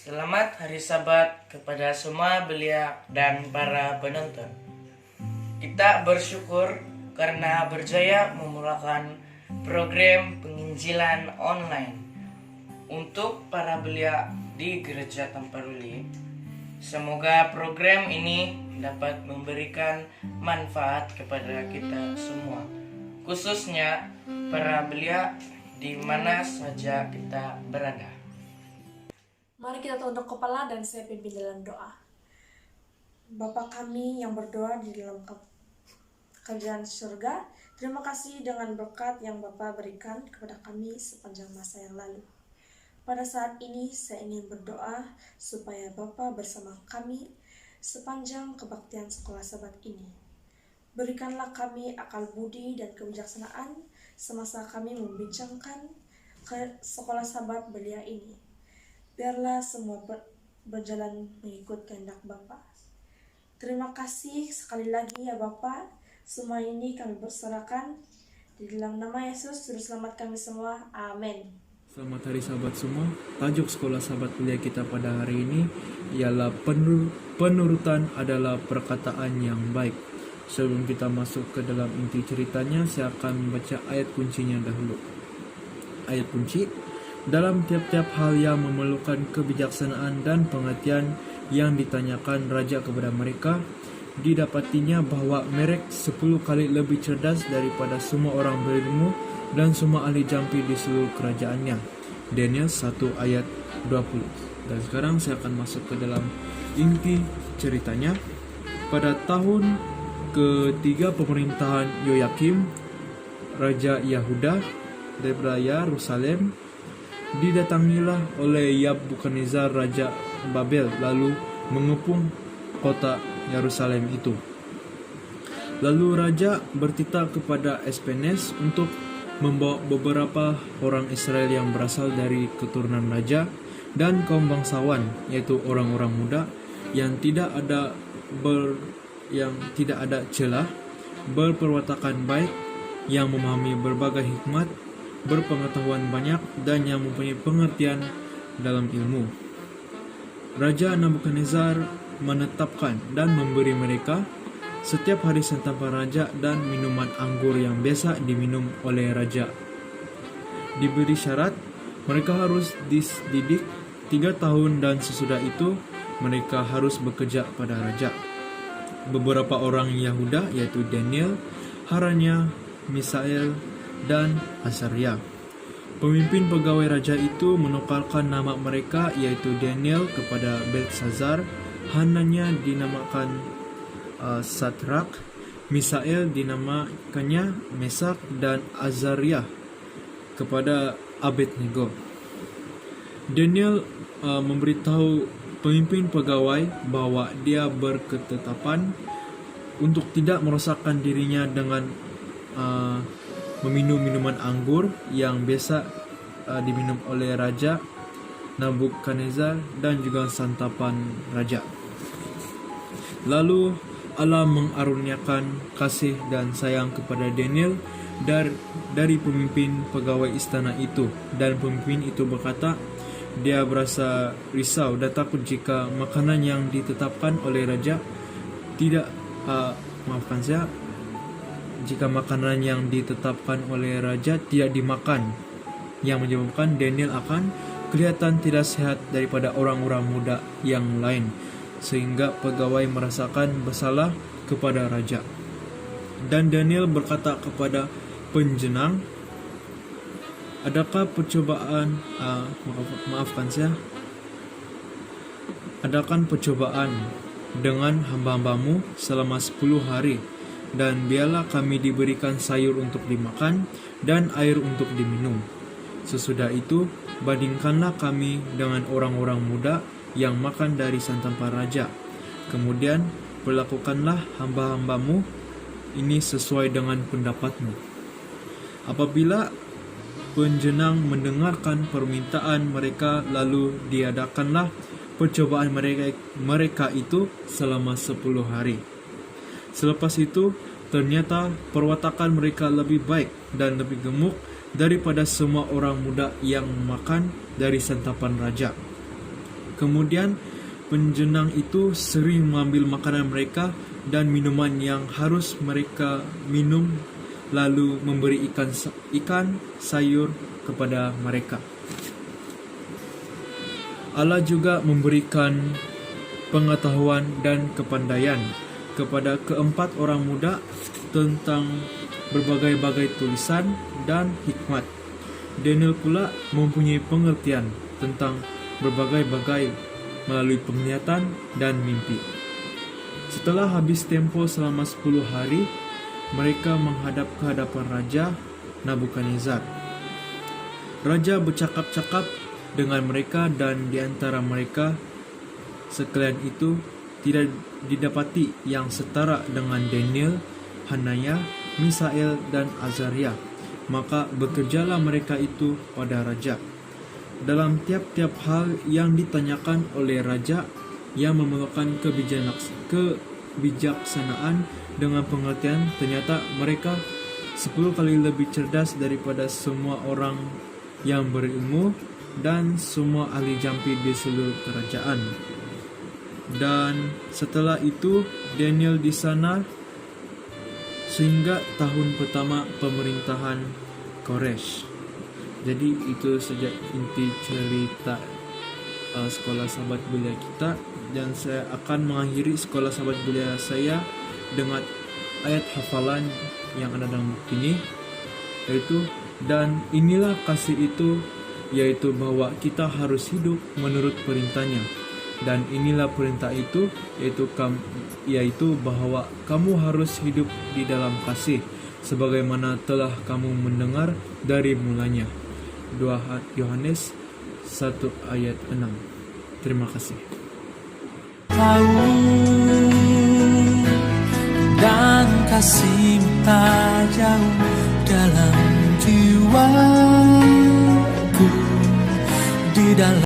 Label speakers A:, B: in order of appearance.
A: Selamat Hari Sabat kepada semua belia dan para penonton. Kita bersyukur karena berjaya memulakan program penginjilan online untuk para belia di Gereja Tamparuli. Semoga program ini dapat memberikan manfaat kepada kita semua, khususnya para belia di mana saja kita berada.
B: Mari kita tunduk kepala dan saya pimpin dalam doa. Bapa kami yang berdoa di dalam kerajaan surga, terima kasih dengan berkat yang Bapa berikan kepada kami sepanjang masa yang lalu. Pada saat ini saya ingin berdoa supaya Bapa bersama kami sepanjang kebaktian sekolah sabat ini. Berikanlah kami akal budi dan kebijaksanaan semasa kami membincangkan ke sekolah sabat belia ini. Biarlah semua berjalan mengikut kehendak Bapa. Terima kasih sekali lagi ya Bapa. Semua ini kami berserahkan di dalam nama Yesus, Juru Selamat kami semua. Amin.
C: Selamat Hari Sabat semua. Tajuk sekolah sabat belia kita pada hari ini ialah penurutan adalah perkataan yang baik. Sebelum kita masuk ke dalam inti ceritanya, saya akan membaca ayat kuncinya dahulu. Ayat kunci: dalam tiap-tiap hal yang memerlukan kebijaksanaan dan pengertian yang ditanyakan raja kepada mereka, didapatinya bahwa mereka 10 kali lebih cerdas daripada semua orang berilmu dan semua ahli jampi di seluruh kerajaannya. Daniel 1 ayat 20. Dan sekarang saya akan masuk ke dalam inti ceritanya. Pada tahun ketiga pemerintahan Yoyakim, Raja Yahuda daripada Yerusalem, didatangilah oleh Nebukadnezar Raja Babel, lalu mengepung kota Yerusalem itu. Lalu raja bertitah kepada Espenes untuk membawa beberapa orang Israel yang berasal dari keturunan raja dan kaum bangsawan, yaitu orang-orang muda yang tidak ada celah, berperwatakan baik, yang memahami berbagai hikmat, berpengetahuan banyak, dan yang mempunyai pengertian dalam ilmu. Raja Nebukadnezar menetapkan dan memberi mereka setiap hari santapan raja dan minuman anggur yang biasa diminum oleh raja. Diberi syarat, mereka harus dididik 3 tahun dan sesudah itu mereka harus bekerja pada raja. Beberapa orang Yahuda, yaitu Daniel, Hanania, Misael, dan Azaria, pemimpin pegawai raja itu menukarkan nama mereka, yaitu Daniel kepada Beltsazar, Hanania dinamakan Sadrak, Misael dinamakannya Mesak, dan Azaria kepada Abednego. Daniel memberitahu pemimpin pegawai bahwa dia berketetapan untuk tidak merosakkan dirinya dengan meminum minuman anggur yang biasa diminum oleh Raja Nebukadnezar dan juga santapan raja. Lalu Allah mengaruniakan kasih dan sayang kepada Daniel dari pemimpin pegawai istana itu, dan pemimpin itu berkata dia berasa risau dan takut jika makanan yang ditetapkan oleh raja jika makanan yang ditetapkan oleh raja tidak dimakan, yang menyebabkan Daniel akan kelihatan tidak sehat daripada orang-orang muda yang lain, sehingga pegawai merasakan bersalah kepada raja. Dan Daniel berkata kepada penjenang, adakah percobaan dengan hamba-hambamu selama 10 hari, dan biarlah kami diberikan sayur untuk dimakan dan air untuk diminum. Sesudah itu, bandingkanlah kami dengan orang-orang muda yang makan dari santapan raja. Kemudian, perlakukanlah hamba-hambamu ini sesuai dengan pendapatmu. Apabila penjenang mendengarkan permintaan mereka, lalu diadakanlah percobaan mereka itu selama 10 hari. Selepas itu, ternyata perwatakan mereka lebih baik dan lebih gemuk daripada semua orang muda yang makan dari santapan raja. Kemudian penjenang itu sering mengambil makanan mereka dan minuman yang harus mereka minum, lalu memberi ikan sayur kepada mereka. Allah juga memberikan pengetahuan dan kepandaian kepada keempat orang muda tentang berbagai-bagai tulisan dan hikmat. Daniel pula mempunyai pengertian tentang berbagai-bagai melalui penglihatan dan mimpi. Setelah habis tempo selama 10 hari, mereka menghadap ke hadapan Raja Nabukadnezar. Raja bercakap-cakap dengan mereka dan di antara mereka sekalian itu tidak didapati yang setara dengan Daniel, Hanaya, Misael, dan Azaria. Maka bekerjalah mereka itu pada raja. Dalam tiap-tiap hal yang ditanyakan oleh raja yang memerlukan kebijaksanaan dengan pengertian, ternyata mereka 10 kali lebih cerdas daripada semua orang yang berilmu dan semua ahli jampi di seluruh kerajaan. Dan setelah itu Daniel di sana sehingga tahun pertama pemerintahan Koresh. Jadi itu saja inti cerita sekolah sahabat belia kita, dan saya akan mengakhiri sekolah sahabat belia saya dengan ayat hafalan yang ada dalam buku ini, yaitu dan inilah kasih itu, yaitu bahwa kita harus hidup menurut perintahnya, dan inilah perintah itu, yaitu bahwa kamu harus hidup di dalam kasih sebagaimana telah kamu mendengar dari mulanya. 2 Yohanes 1 ayat 6. Terima kasih.
D: Tahu dan kasih-Mu tak jauh dalam jiwaku, di dalam